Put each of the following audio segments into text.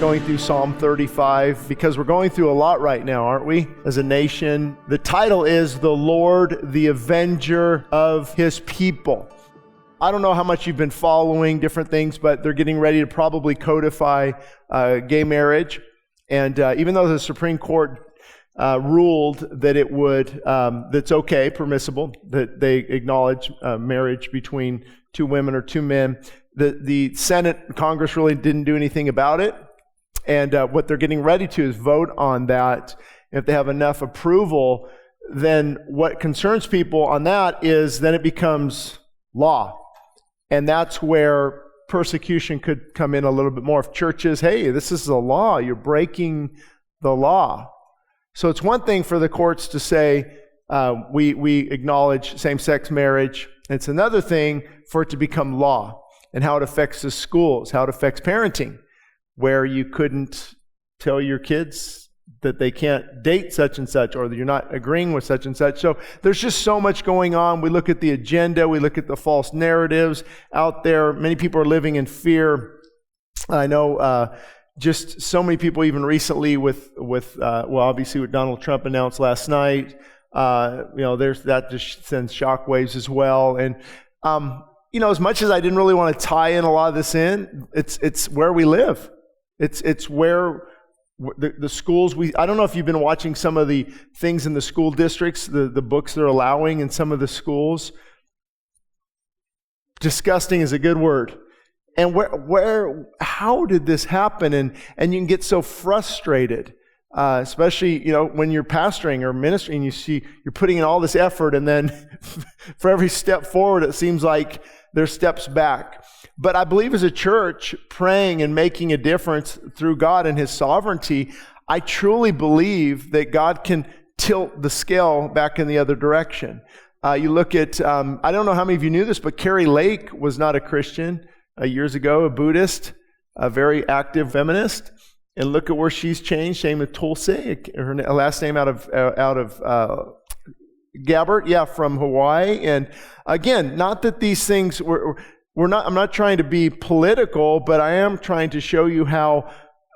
going through Psalm 35 because we're going through a lot right now, aren't we, as a nation? The title is The Lord, the Avenger of His People. I don't know how much you've been following different things, but they're getting ready to probably codify gay marriage. And even though the Supreme Court ruled that it would, that's okay, permissible, that they acknowledge marriage between two women or two men, the Senate and Congress really didn't do anything about it. And what they're getting ready to is vote on that. If they have enough approval, then what concerns people on that is then it becomes law. And that's where persecution could come in a little bit more. If churches, hey, this is the law, you're breaking the law. So it's one thing for the courts to say, we acknowledge same-sex marriage. It's another thing for it to become law and how it affects the schools, how it affects parenting, where you couldn't tell your kids that they can't date such and such, or that you're not agreeing with such and such. So there's just so much going on. We look at the agenda, we look at the false narratives out there. Many people are living in fear. I know just so many people, even recently with obviously what Donald Trump announced last night, there's that just sends shockwaves as well. And as much as I didn't really want to tie in a lot of this in, it's where we live. It's where the schools, I don't know if you've been watching some of the things in the school districts, the books they're allowing in some of the schools. Disgusting is a good word. And how did this happen? And you can get so frustrated, especially, when you're pastoring or ministering, you see you're putting in all this effort, and then for every step forward, it seems like there's steps back. But I believe as a church, praying and making a difference through God and His sovereignty, I truly believe that God can tilt the scale back in the other direction. You look at, I don't know how many of you knew this, but Carrie Lake was not a Christian years ago, a Buddhist, a very active feminist. And look at where she's changed. Same with Tulsi, her last name out of Gabbard, from Hawaii. And again, not that these things I'm not trying to be political, but I am trying to show you how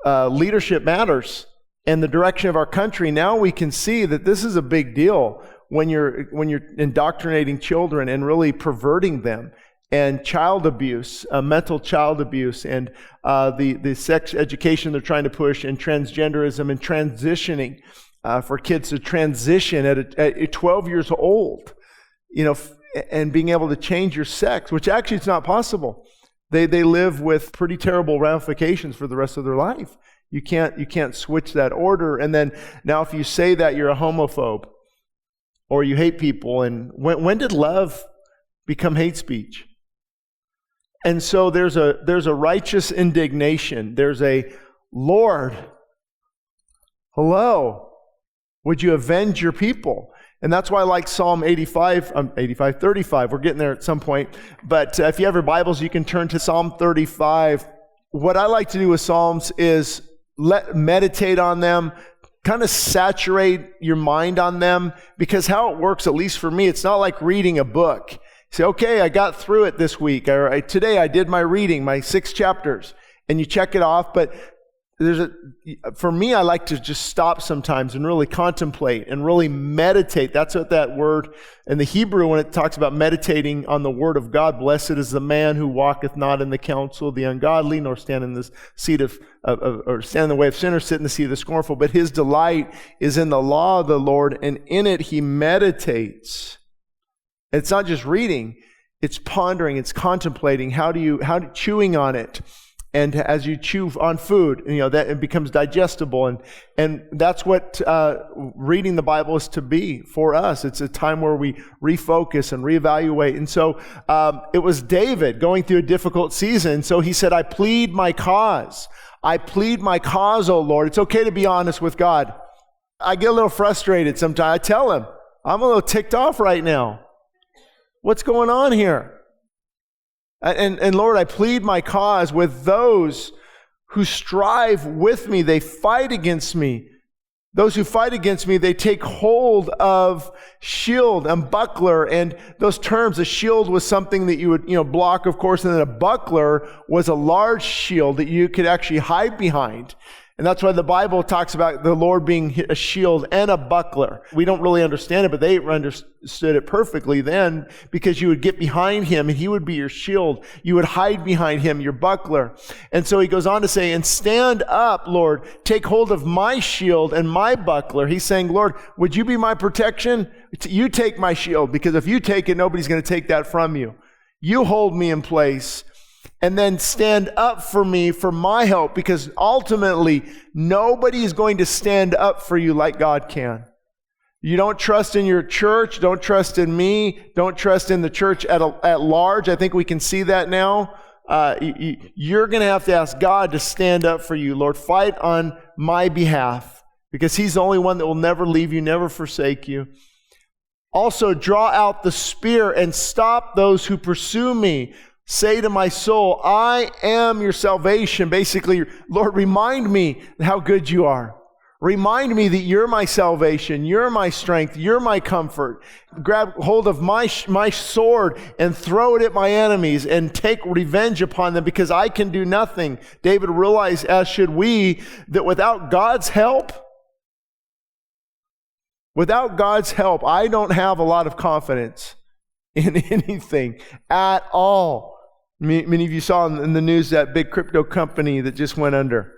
leadership matters and the direction of our country. Now we can see that this is a big deal when you're indoctrinating children and really perverting them, and child abuse, mental child abuse, and the sex education they're trying to push, and transgenderism and transitioning for kids to transition at 12 years old, and being able to change your sex, which actually it's not possible. They live with pretty terrible ramifications for the rest of their life. You can't switch that order. And then now if you say that, you're a homophobe or you hate people. And when did love become hate speech? And so there's a righteous indignation. There's a Lord, hello, would you avenge your people? And that's why I like Psalm 35. We're getting there at some point. But if you have your Bibles, you can turn to Psalm 35. What I like to do with Psalms is meditate on them, kind of saturate your mind on them, because how it works, at least for me, it's not like reading a book. Say, okay, I got through it this week. Today I did my reading, my 6 chapters, and you check it off. But for me, I like to just stop sometimes and really contemplate and really meditate. That's what that word in the Hebrew, when it talks about meditating on the word of God, blessed is the man who walketh not in the counsel of the ungodly, nor stand in the seat or stand in the way of sinners, sit in the seat of the scornful. But his delight is in the law of the Lord, and in it he meditates. It's not just reading, it's pondering, it's contemplating, chewing on it. And as you chew on food, that it becomes digestible. And that's what reading the Bible is to be for us. It's a time where we refocus and reevaluate. And so it was David going through a difficult season. So he said, I plead my cause. I plead my cause, O Lord. It's okay to be honest with God. I get a little frustrated sometimes. I tell him, I'm a little ticked off right now. What's going on here? And Lord, I plead my cause with those who strive with me. They fight against me. Those who fight against me, they take hold of shield and buckler. And those terms, a shield was something that you would, block, of course, and then a buckler was a large shield that you could actually hide behind. And that's why the Bible talks about the Lord being a shield and a buckler. We don't really understand it, but they understood it perfectly then, because you would get behind him and he would be your shield. You would hide behind him, your buckler. And so he goes on to say, and stand up, Lord, take hold of my shield and my buckler. He's saying, Lord, would you be my protection? You take my shield, because if you take it, nobody's going to take that from you. You hold me in place. And then stand up for me for my help, because ultimately nobody is going to stand up for you like God can. You don't trust in your church, don't trust in me, don't trust in the church at large. I think we can see that now. You're going to have to ask God to stand up for you. Lord, fight on my behalf, because he's the only one that will never leave you, never forsake you. Also, draw out the spear and stop those who pursue me. Say to my soul, I am your salvation. Basically, Lord, remind me how good you are. Remind me that you're my salvation, you're my strength, you're my comfort. Grab hold of my sword and throw it at my enemies and take revenge upon them, because I can do nothing. David realized, as should we, that without God's help, I don't have a lot of confidence in anything at all. Many of you saw in the news that big crypto company that just went under.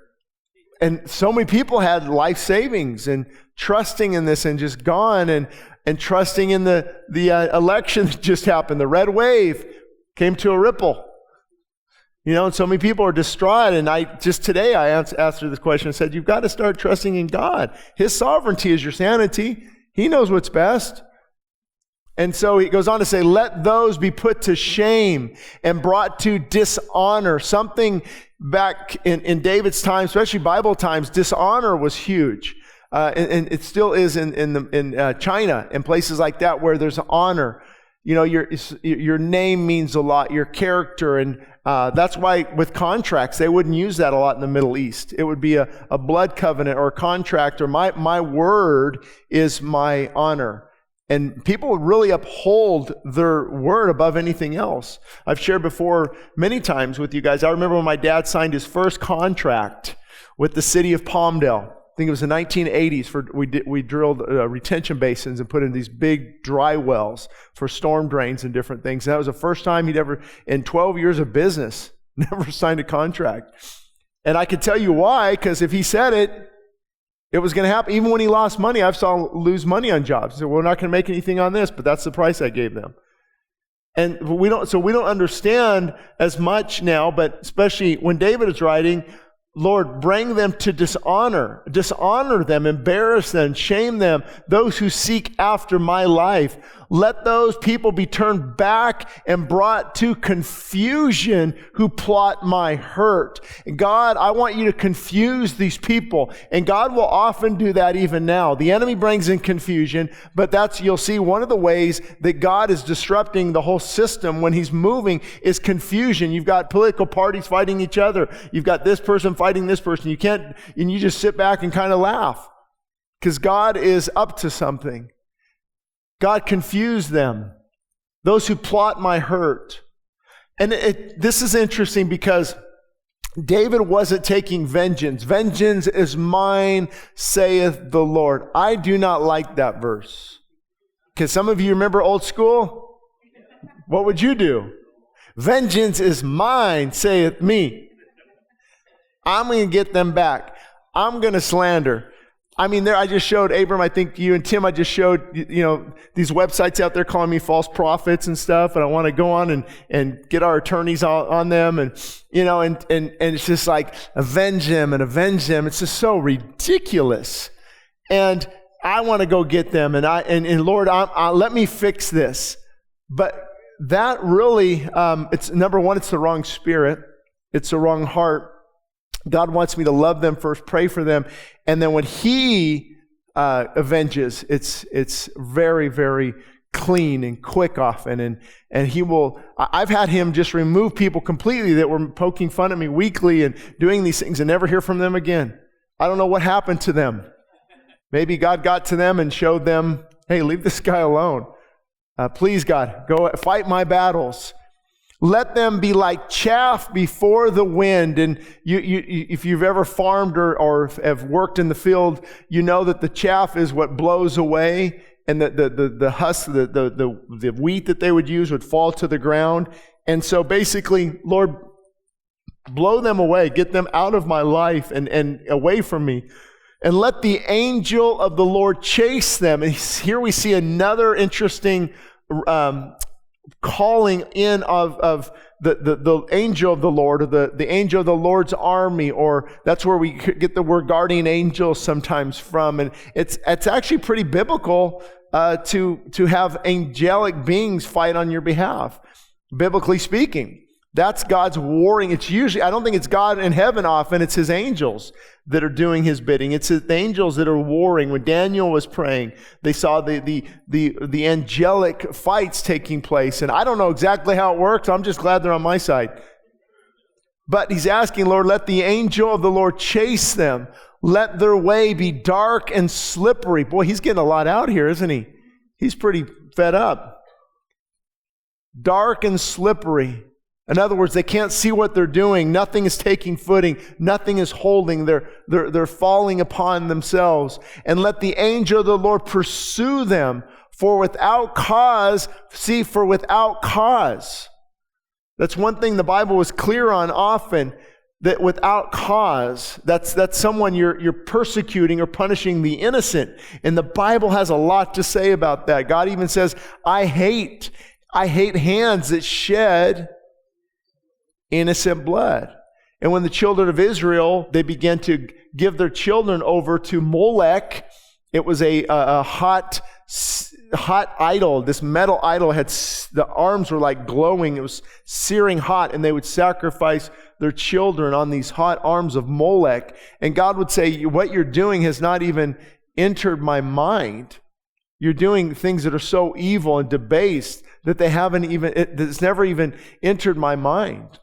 And so many people had life savings and trusting in this and just gone, and trusting in the election that just happened. The red wave came to a ripple. And so many people are distraught. And today I answered this question and said, you've got to start trusting in God. His sovereignty is your sanity. He knows what's best. And so he goes on to say, let those be put to shame and brought to dishonor. Something back in David's time, especially Bible times, dishonor was huge. And it still is in China and places like that where there's honor. Your name means a lot, your character. And that's why with contracts, they wouldn't use that a lot in the Middle East. It would be a blood covenant or a contract, or my word is my honor. And people would really uphold their word above anything else. I've shared before many times with you guys. I remember when my dad signed his first contract with the city of Palmdale. I think it was the 1980s. We drilled retention basins and put in these big dry wells for storm drains and different things. And that was the first time he'd ever, in 12 years of business, never signed a contract. And I could tell you why, because if he said it, it was going to happen. Even when he lost money, I've saw him lose money on jobs. He said, we're not going to make anything on this, but that's the price I gave them. And we don't understand as much now, but especially when David is writing, Lord, bring them to dishonor them, embarrass them, shame them, those who seek after my life. Let those people be turned back and brought to confusion who plot my hurt. And God, I want you to confuse these people. And God will often do that even now. The enemy brings in confusion, but you'll see one of the ways that God is disrupting the whole system when he's moving is confusion. You've got political parties fighting each other. You've got this person fighting this person. And you just sit back and kind of laugh, because God is up to something. God confused them, those who plot my hurt. And this is interesting, because David wasn't taking vengeance. Vengeance is mine, saith the Lord. I do not like that verse. Because some of you remember old school? What would you do? Vengeance is mine, saith me. I'm going to get them back. I'm going to slander. I mean, I just showed Abram, I think you and Tim, I just showed, these websites out there calling me false prophets and stuff. And I want to go on and get our attorneys on them. And it's just like, avenge them. It's just so ridiculous. And I want to go get them. And Lord, let me fix this. But that really, it's number one, it's the wrong spirit. It's the wrong heart. God wants me to love them first, pray for them, and then when he avenges, it's very, very clean and quick often, and he will. I've had him just remove people completely that were poking fun at me weekly and doing these things, and never hear from them again. I don't know what happened to them. Maybe God got to them and showed them, hey, leave this guy alone. Please, God, go fight my battles. Let them be like chaff before the wind. And if you've ever farmed or have worked in the field, you know that the chaff is what blows away, and the husk, the wheat that they would use would fall to the ground. And so basically, Lord, blow them away, get them out of my life and away from me. And let the angel of the Lord chase them. And here we see another interesting calling in of the angel of the Lord, or the angel of the Lord's army, or that's where we get the word guardian angel sometimes from. And it's actually pretty biblical to have angelic beings fight on your behalf, biblically speaking. That's God's warring. It's usually, I don't think it's God in heaven often, it's his angels that are doing his bidding. It's the angels that are warring. When Daniel was praying, they saw the angelic fights taking place. And I don't know exactly how it works. I'm just glad they're on my side. But he's asking, Lord, let the angel of the Lord chase them. Let their way be dark and slippery. Boy, he's getting a lot out here, isn't he? He's pretty fed up. Dark and slippery. In other words, they can't see what they're doing. Nothing is taking footing. Nothing is holding. They're falling upon themselves. And let the angel of the Lord pursue them, for without cause. That's one thing the Bible was clear on often, that without cause, that's someone you're persecuting or punishing the innocent. And the Bible has a lot to say about that. God even says, I hate hands that shed innocent blood. And when the children of Israel, they began to give their children over to Molech, it was a hot idol. This metal idol the arms were like glowing. It was searing hot, and they would sacrifice their children on these hot arms of Molech. And God would say, what you're doing has not even entered my mind. You're doing things that are so evil and debased that it's never even entered my mind.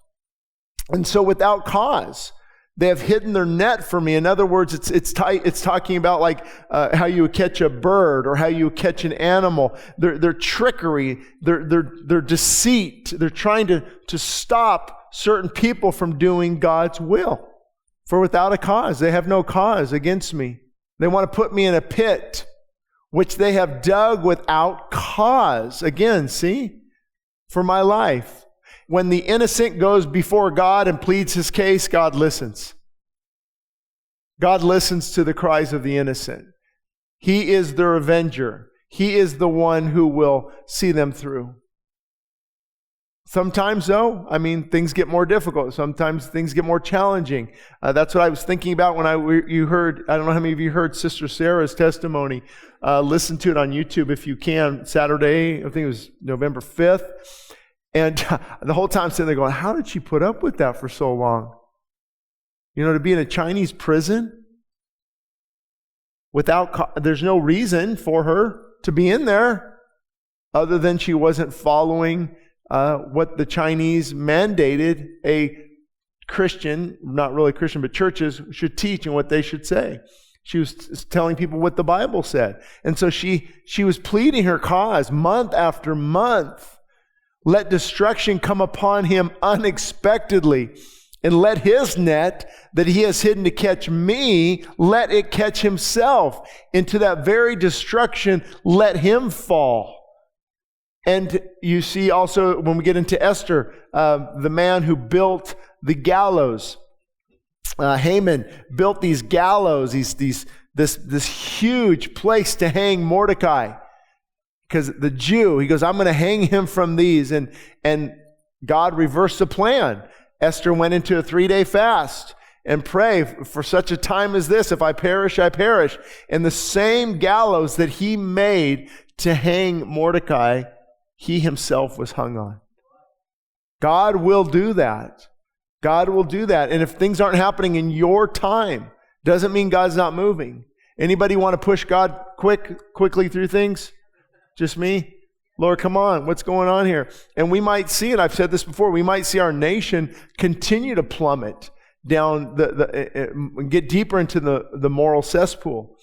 And so without cause, they have hidden their net for me. In other words, it's talking about like how you would catch a bird or how you would catch an animal. Their trickery, their deceit. They're trying to stop certain people from doing God's will. For without a cause, they have no cause against me. They want to put me in a pit, which they have dug without cause. Again, see? For my life. When the innocent goes before God and pleads his case, God listens. God listens to the cries of the innocent. He is their avenger. He is the one who will see them through. Sometimes, though, things get more difficult. Sometimes things get more challenging. That's what I was thinking about when you heard, I don't know how many of you heard Sister Sarah's testimony. Listen to it on YouTube if you can. Saturday, I think it was November 5th. And the whole time sitting there going, how did she put up with that for so long? To be in a Chinese prison there's no reason for her to be in there other than she wasn't following what the Chinese mandated a Christian, not really Christian, but churches should teach and what they should say. She was telling people what the Bible said. And so she was pleading her cause month after month. Let destruction come upon him unexpectedly, and let his net that he has hidden to catch me, let it catch himself. Into that very destruction, let him fall. And you see also when we get into Esther, the man who built the gallows, Haman built these gallows, this huge place to hang Mordecai. Because the Jew, he goes, I'm going to hang him from these. And God reversed the plan. Esther went into a 3-day fast and pray for such a time as this. If I perish, I perish. And the same gallows that he made to hang Mordecai, he himself was hung on. God will do that. God will do that. And if things aren't happening in your time, doesn't mean God's not moving. Anybody want to push God quickly through things? Just me? Lord, come on, what's going on here? And we might see it, I've said this before, we might see our nation continue to plummet down, get deeper into the moral cesspool.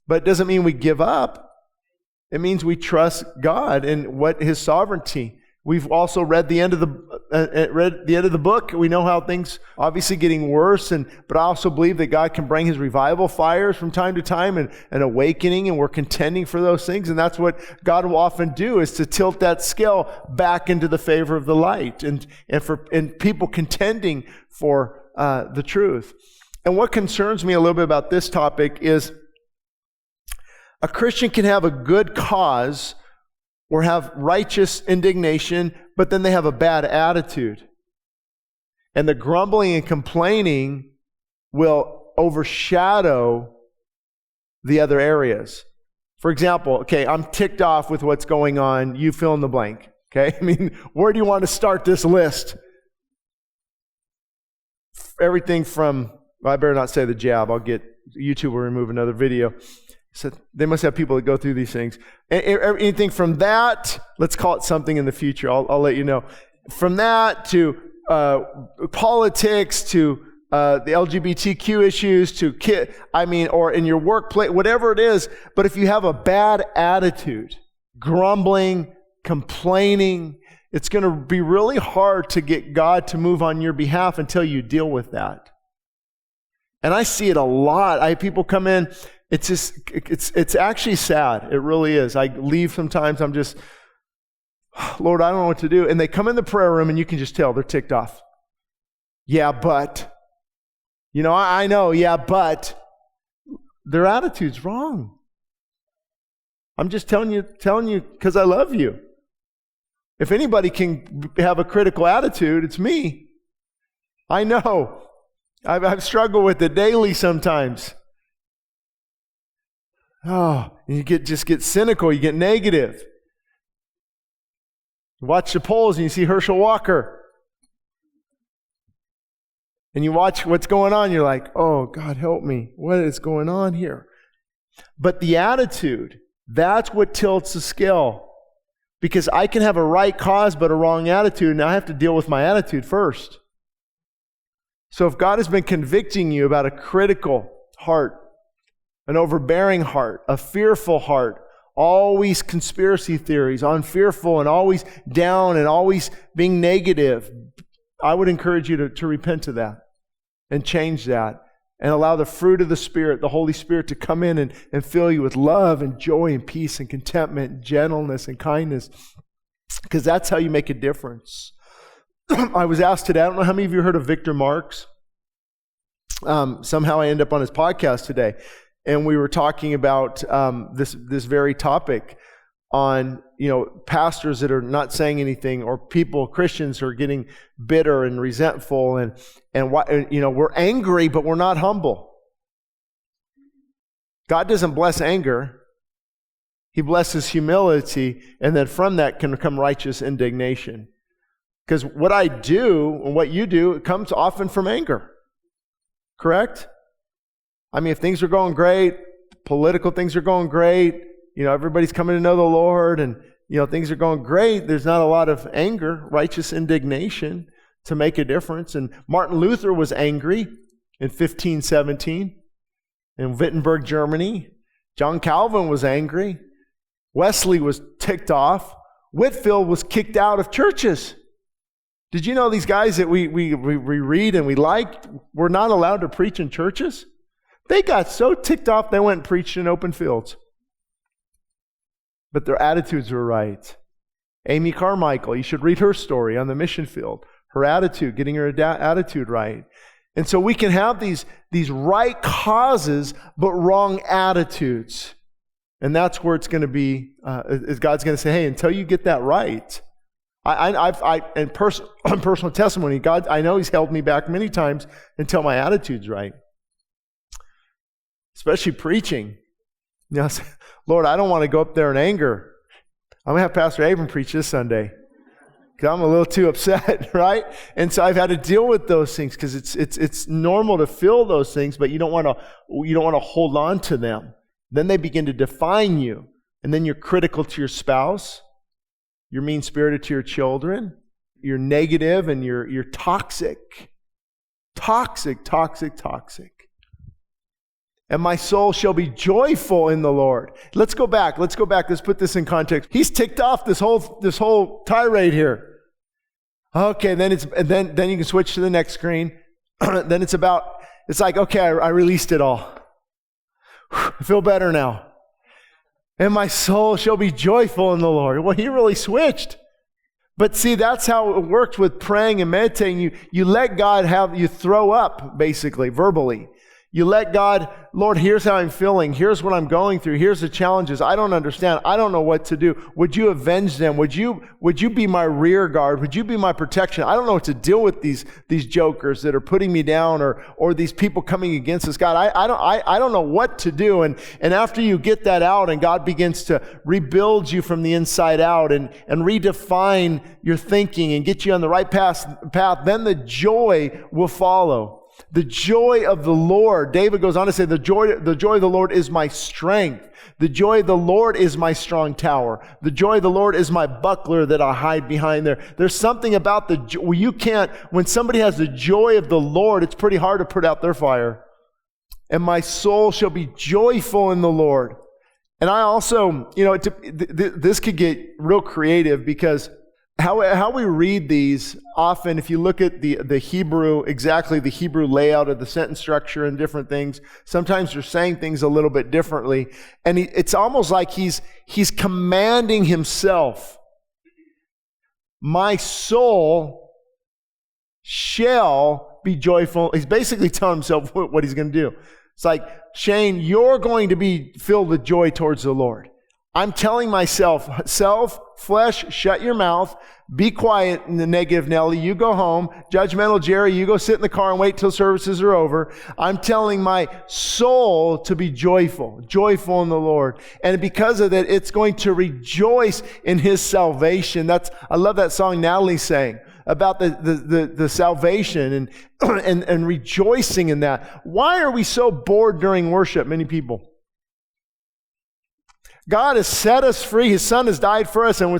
But it doesn't mean we give up. It means we trust God and what His sovereignty. We've also read the end of the book. We know how things obviously getting worse, but I also believe that God can bring His revival fires from time to time and awakening, and we're contending for those things. And that's what God will often do, is to tilt that scale back into the favor of the light, and people contending for the truth. And what concerns me a little bit about this topic is a Christian can have a good cause or have righteous indignation, but then they have a bad attitude. And the grumbling and complaining will overshadow the other areas. For example, okay, I'm ticked off with what's going on. You fill in the blank. Okay? I mean, where do you want to start this list? Everything from, well, I better not say the jab. YouTube will remove another video. So they must have people that go through these things. Anything from that, let's call it something in the future. I'll let you know. From that to politics, to the LGBTQ issues, to or in your workplace, whatever it is. But if you have a bad attitude, grumbling, complaining, it's going to be really hard to get God to move on your behalf until you deal with that. And I see it a lot. I have people come in. It's actually sad. It really is. I leave sometimes. I'm just, Lord, I don't know what to do. And they come in the prayer room and you can just tell they're ticked off. Yeah, but. I know, yeah, but. Their attitude's wrong. I'm just telling you because I love you. If anybody can have a critical attitude, it's me. I know. I've struggled with it daily sometimes. Oh, and you just get cynical, you get negative. You watch the polls and you see Herschel Walker. And you watch what's going on, you're like, oh, God help me. What is going on here? But the attitude, that's what tilts the scale. Because I can have a right cause but a wrong attitude, and I have to deal with my attitude first. So if God has been convicting you about a critical heart, an overbearing heart, a fearful heart, always conspiracy theories, unfearful and always down and always being negative, I would encourage you to repent of that and change that and allow the fruit of the Spirit, the Holy Spirit, to come in and fill you with love and joy and peace and contentment and gentleness and kindness, because that's how you make a difference. I was asked today, I don't know how many of you heard of Victor Marx. Somehow I end up on his podcast today. And we were talking about this very topic on, pastors that are not saying anything, or Christians who are getting bitter and resentful, and we're angry, but we're not humble. God doesn't bless anger. He blesses humility, and then from that can come righteous indignation. Because what I do and what you do, it comes often from anger. Correct? I mean, if things are going great, political things are going great, everybody's coming to know the Lord, and, things are going great, there's not a lot of anger, righteous indignation to make a difference. And Martin Luther was angry in 1517 in Wittenberg, Germany. John Calvin was angry. Wesley was ticked off. Whitefield was kicked out of churches. Did you know these guys that we read and we liked were not allowed to preach in churches? They got so ticked off they went and preached in open fields. But their attitudes were right. Amy Carmichael, you should read her story on the mission field. Her attitude, getting her attitude right. And so we can have these right causes, but wrong attitudes. And that's where it's going to be, God's going to say, hey, until you get that right. In personal testimony, God, I know He's held me back many times until my attitude's right. Especially preaching. Lord, I don't want to go up there in anger. I'm going to have Pastor Avenger preach this Sunday because I'm a little too upset, right? And so I've had to deal with those things because it's normal to feel those things, but you don't want to hold on to them. Then they begin to define you, and then you're critical to your spouse. You're mean-spirited to your children. You're negative, and you're toxic. Toxic. And my soul shall be joyful in the Lord. Let's go back. Let's put this in context. He's ticked off this whole tirade here. Okay, then you can switch to the next screen. Then it's like, okay, I released it all. I feel better now. And my soul shall be joyful in the Lord. Well, he really switched. But see, that's how it works with praying and meditating. You let God you throw up, basically, verbally. You let God, Lord, here's how I'm feeling. Here's what I'm going through. Here's the challenges. I don't understand. I don't know what to do. Would you avenge them? Would you be my rear guard? Would you be my protection? I don't know what to deal with these jokers that are putting me down or these people coming against us. God, I don't know what to do. And after you get that out and God begins to rebuild you from the inside out and redefine your thinking and get you on the right path, then the joy will follow. The joy of the Lord. David goes on to say, the joy of the Lord is my strength. The joy of the Lord is my strong tower. The joy of the Lord is my buckler that I hide behind there. There's something about when somebody has the joy of the Lord, it's pretty hard to put out their fire. And my soul shall be joyful in the Lord. And I also, this could get real creative because how we read these, often if you look at the Hebrew, exactly the Hebrew layout of the sentence structure and different things, sometimes they're saying things a little bit differently. And it's almost like he's commanding himself. My soul shall be joyful. He's basically telling himself what he's going to do. It's like, Shane, you're going to be filled with joy towards the Lord. I'm telling myself, flesh, shut your mouth. Be quiet in the negative, Nelly. You go home. Judgmental Jerry, you go sit in the car and wait till services are over. I'm telling my soul to be joyful in the Lord. And because of that, it's going to rejoice in His salvation. I love that song Natalie sang about the salvation and rejoicing in that. Why are we so bored during worship, many people? God has set us free. His Son has died for us, and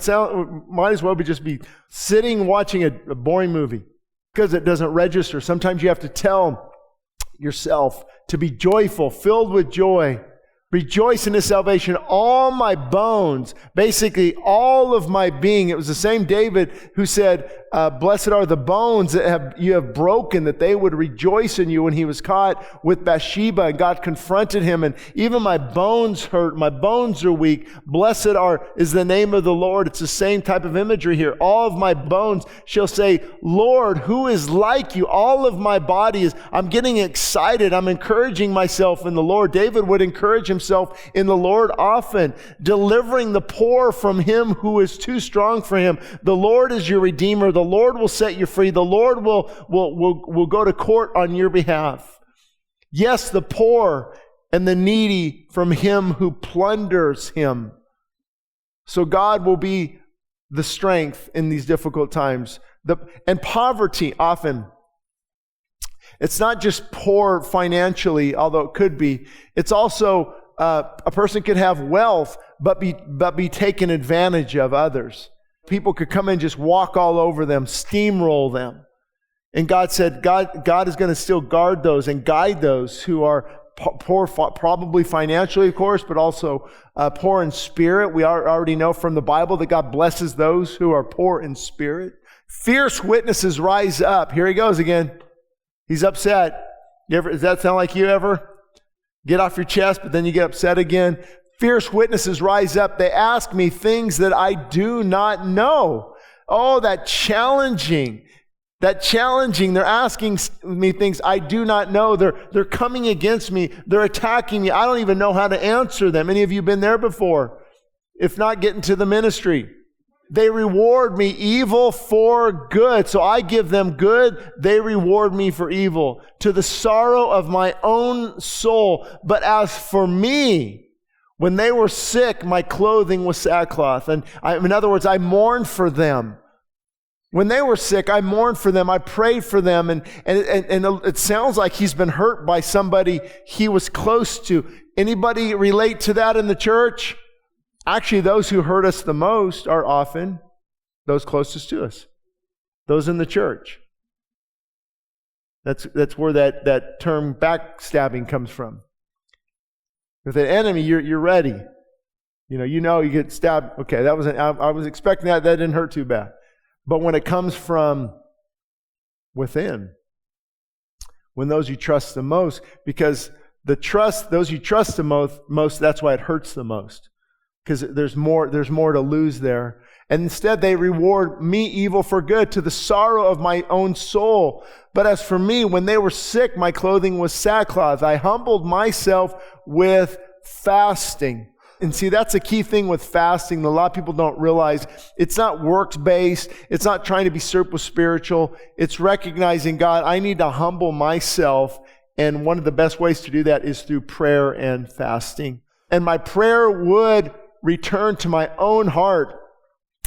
might as well just be sitting watching a boring movie because it doesn't register. Sometimes you have to tell yourself to be joyful, filled with joy. Rejoice in His salvation, all my bones, basically all of my being. It was the same David who said, blessed are the bones that you have broken, that they would rejoice in you when he was caught with Bathsheba and God confronted him. And even my bones hurt, my bones are weak. Blessed is the name of the Lord. It's the same type of imagery here. All of my bones shall say, Lord, who is like you? All of my body I'm getting excited. I'm encouraging myself in the Lord. David would encourage himself in the Lord often, delivering the poor from him who is too strong for him. The Lord is your Redeemer. The Lord will set you free. The Lord will go to court on your behalf. Yes, the poor and the needy from him who plunders him. So God will be the strength in these difficult times. And poverty often, it's not just poor financially, although it could be. It's also a person could have wealth, but be taken advantage of others. People could come in and just walk all over them, steamroll them. And God said, God is going to still guard those and guide those who are poor, probably financially, of course, but also poor in spirit. We already know from the Bible that God blesses those who are poor in spirit. Fierce witnesses rise up. Here he goes again. He's upset. Does that sound like you ever? Get off your chest, but then you get upset again. Fierce witnesses rise up. They ask me things that I do not know. Oh, that challenging. They're asking me things I do not know. They're coming against me. They're attacking me. I don't even know how to answer them. Any of you been there before? If not, get into the ministry. They reward me evil for good. So I give them good. They reward me for evil, to the sorrow of my own soul. But as for me, when they were sick, my clothing was sackcloth. And in other words, I mourned for them. When they were sick, I mourned for them. I prayed for them. And it sounds like he's been hurt by somebody he was close to. Anybody relate to that in the church? Actually, those who hurt us the most are often those closest to us, those in the church. That's where that term backstabbing comes from. With an enemy, you're ready. You get stabbed. Okay, I was expecting that. That didn't hurt too bad. But when it comes from within, when those you trust the most, because those you trust the most, that's why it hurts the most. Because there's more to lose there. And instead they reward me evil for good, to the sorrow of my own soul. But as for me, when they were sick, my clothing was sackcloth. I humbled myself with fasting. And see, that's a key thing with fasting that a lot of people don't realize. It's not works-based. It's not trying to be super spiritual. It's recognizing, God, I need to humble myself. And one of the best ways to do that is through prayer and fasting. And my prayer would return to my own heart.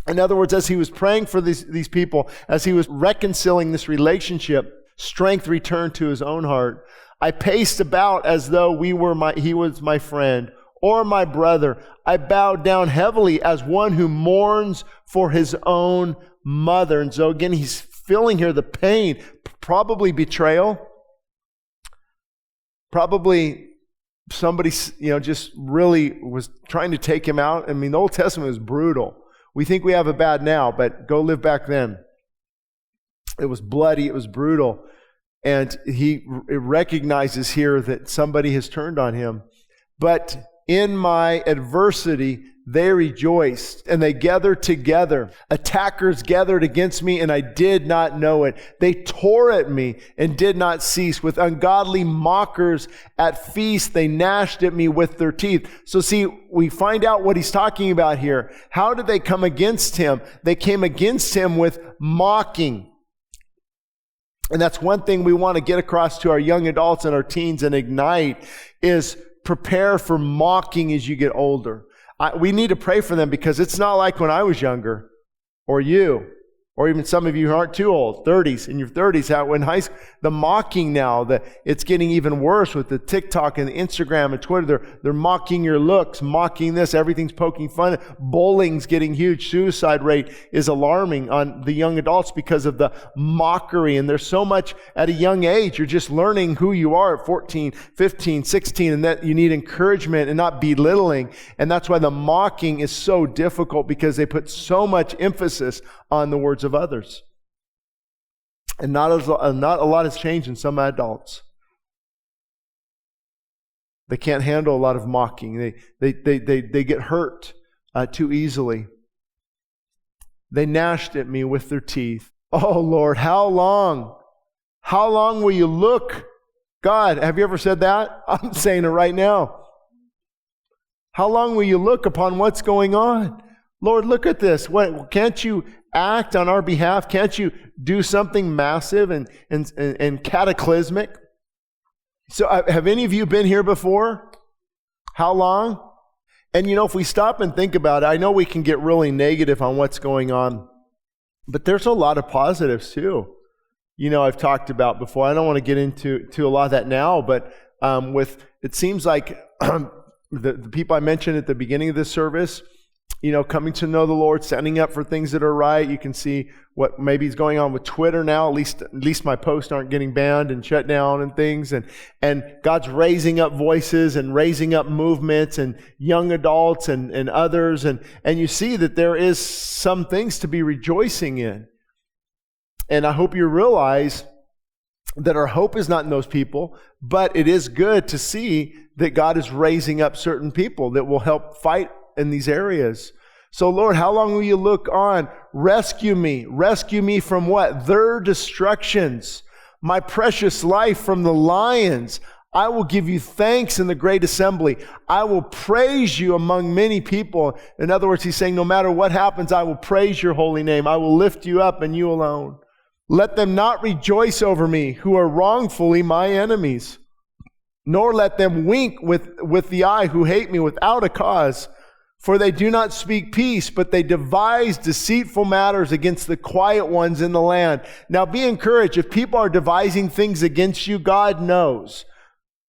In other words, as he was praying for these people, as he was reconciling this relationship, strength returned to his own heart. I paced about as though he was my friend or my brother. I bowed down heavily as one who mourns for his own mother. And so again, he's feeling here the pain, probably betrayal, probably somebody, just really was trying to take him out. I mean, the Old Testament is brutal. We think we have it bad now, but go live back then. It was bloody, it was brutal. And he recognizes here that somebody has turned on him. But in my adversity, they rejoiced and they gathered together. Attackers gathered against me and I did not know it. They tore at me and did not cease. With ungodly mockers at feast, they gnashed at me with their teeth. So see, we find out what he's talking about here. How did they come against him? They came against him with mocking. And that's one thing we want to get across to our young adults and our teens and ignite is prepare for mocking as you get older. We need to pray for them because it's not like when I was younger, or you, or even some of you who aren't too old, 30s, in your 30s, how in high school, the mocking now, it's getting even worse with the TikTok and the Instagram and Twitter. They're mocking your looks, mocking this, everything's poking fun. Bullying's getting huge. Suicide rate is alarming on the young adults because of the mockery. And there's so much at a young age. You're just learning who you are at 14, 15, 16, and that you need encouragement and not belittling. And that's why the mocking is so difficult because they put so much emphasis on the words of others. And not a lot has changed in some adults. They can't handle a lot of mocking. They get hurt too easily. They gnashed at me with their teeth. Oh Lord, how long? How long will you look? God, have you ever said that? I'm saying it right now. How long will you look upon what's going on? Lord, look at this. What, can't you act on our behalf? Can't you do something massive and cataclysmic? So have any of you been here before? How long? And if we stop and think about it, I know we can get really negative on what's going on, but there's a lot of positives too. I've talked about before. I don't want to get into a lot of that now, but it seems like the people I mentioned at the beginning of this service, coming to know the Lord, standing up for things that are right. You can see what maybe is going on with Twitter now. At least my posts aren't getting banned and shut down and things. And God's raising up voices and raising up movements and young adults and others. And you see that there is some things to be rejoicing in. And I hope you realize that our hope is not in those people, but it is good to see that God is raising up certain people that will help fight in these areas. So Lord, how long will you look on? Rescue me from what? Their destructions, my precious life from the lions. I will give you thanks in the great assembly. I will praise you among many people. In other words, he's saying, no matter what happens, I will praise your holy name. I will lift you up and you alone. Let them not rejoice over me who are wrongfully my enemies, nor let them wink with the eye who hate me without a cause. For they do not speak peace, but they devise deceitful matters against the quiet ones in the land. Now be encouraged. If people are devising things against you, God knows.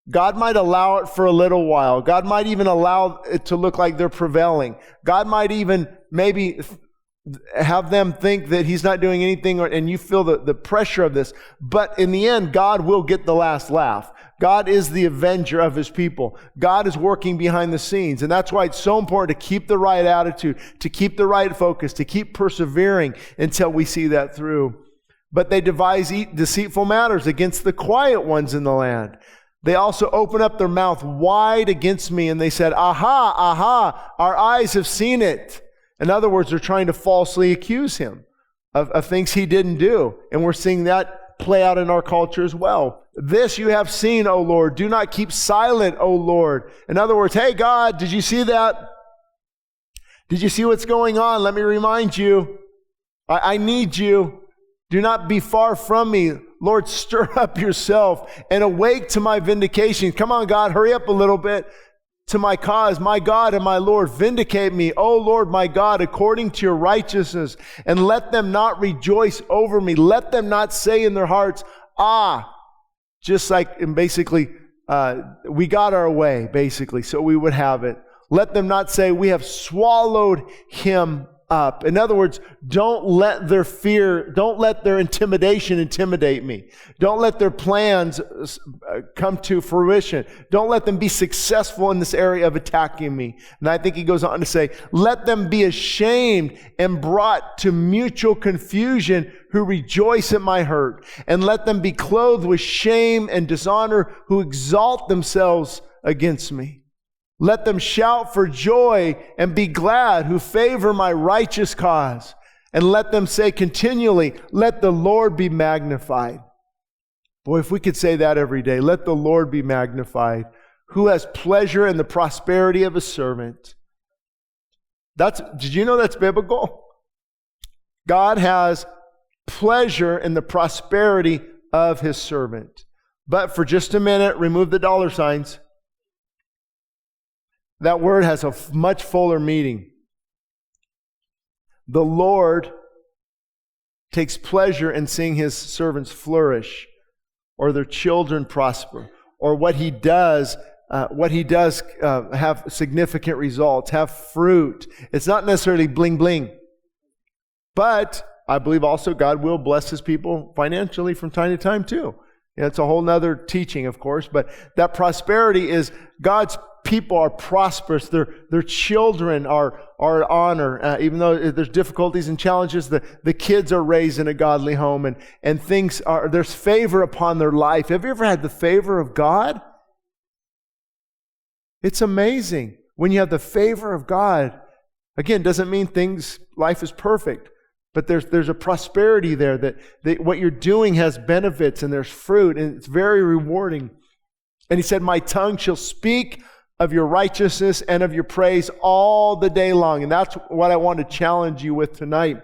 God might allow it for a little while. God might even allow it to look like they're prevailing. God might even maybe have them think that he's not doing anything, and you feel the pressure of this. But in the end, God will get the last laugh. God is the avenger of his people. God is working behind the scenes. And that's why it's so important to keep the right attitude, to keep the right focus, to keep persevering until we see that through. But they devise deceitful matters against the quiet ones in the land. They also open up their mouth wide against me, and they said, aha, aha, our eyes have seen it. In other words, they're trying to falsely accuse him of things he didn't do. And we're seeing that play out in our culture as well. This you have seen, O Lord. Do not keep silent, O Lord. In other words, hey God, did you see that? Did you see what's going on? Let me remind you. I need you. Do not be far from me. Lord, stir up yourself and awake to my vindication. Come on, God, hurry up a little bit to my cause. My God and my Lord, vindicate me, O Lord, my God, according to your righteousness, and let them not rejoice over me. Let them not say in their hearts, just like, and basically, we got our way, basically, so we would have it. Let them not say, we have swallowed him up. In other words, don't let their fear, don't let their intimidation intimidate me. Don't let their plans come to fruition. Don't let them be successful in this area of attacking me. And I think he goes on to say, let them be ashamed and brought to mutual confusion who rejoice at my hurt. And let them be clothed with shame and dishonor who exalt themselves against me. Let them shout for joy and be glad who favor my righteous cause. And let them say continually, let the Lord be magnified. Boy, if we could say that every day, let the Lord be magnified, who has pleasure in the prosperity of his servant. Did you know that's biblical? God has pleasure in the prosperity of his servant. But for just a minute, remove the dollar signs. That word has a much fuller meaning. The Lord takes pleasure in seeing his servants flourish, or their children prosper, or what he does have significant results, have fruit. It's not necessarily bling bling. But I believe also God will bless his people financially from time to time too. It's a whole nother teaching, of course, but that prosperity is God's people are prosperous. Their children are honor. Even though there's difficulties and challenges, the kids are raised in a godly home, and there's favor upon their life. Have you ever had the favor of God? It's amazing when you have the favor of God. Again, doesn't mean life is perfect, but there's a prosperity there that what you're doing has benefits and there's fruit, and it's very rewarding. And he said, my tongue shall speak of your righteousness and of your praise all the day long. And that's what I want to challenge you with tonight.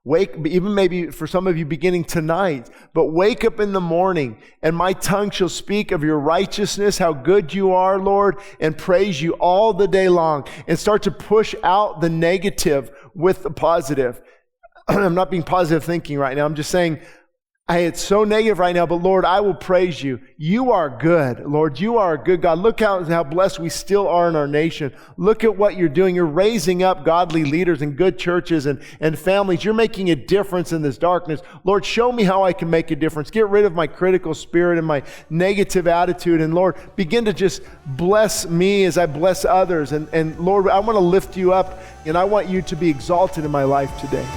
Even maybe for some of you beginning tonight, but wake up in the morning, and my tongue shall speak of your righteousness, how good you are, Lord, and praise you all the day long, and start to push out the negative with the positive. I'm not being positive thinking right now. I'm just saying, hey, it's so negative right now, but Lord, I will praise you. You are good, Lord. You are a good God. Look how blessed we still are in our nation. Look at what you're doing. You're raising up godly leaders and good churches and families. You're making a difference in this darkness. Lord, show me how I can make a difference. Get rid of my critical spirit and my negative attitude. And Lord, begin to just bless me as I bless others. And Lord, I want to lift you up, and I want you to be exalted in my life today.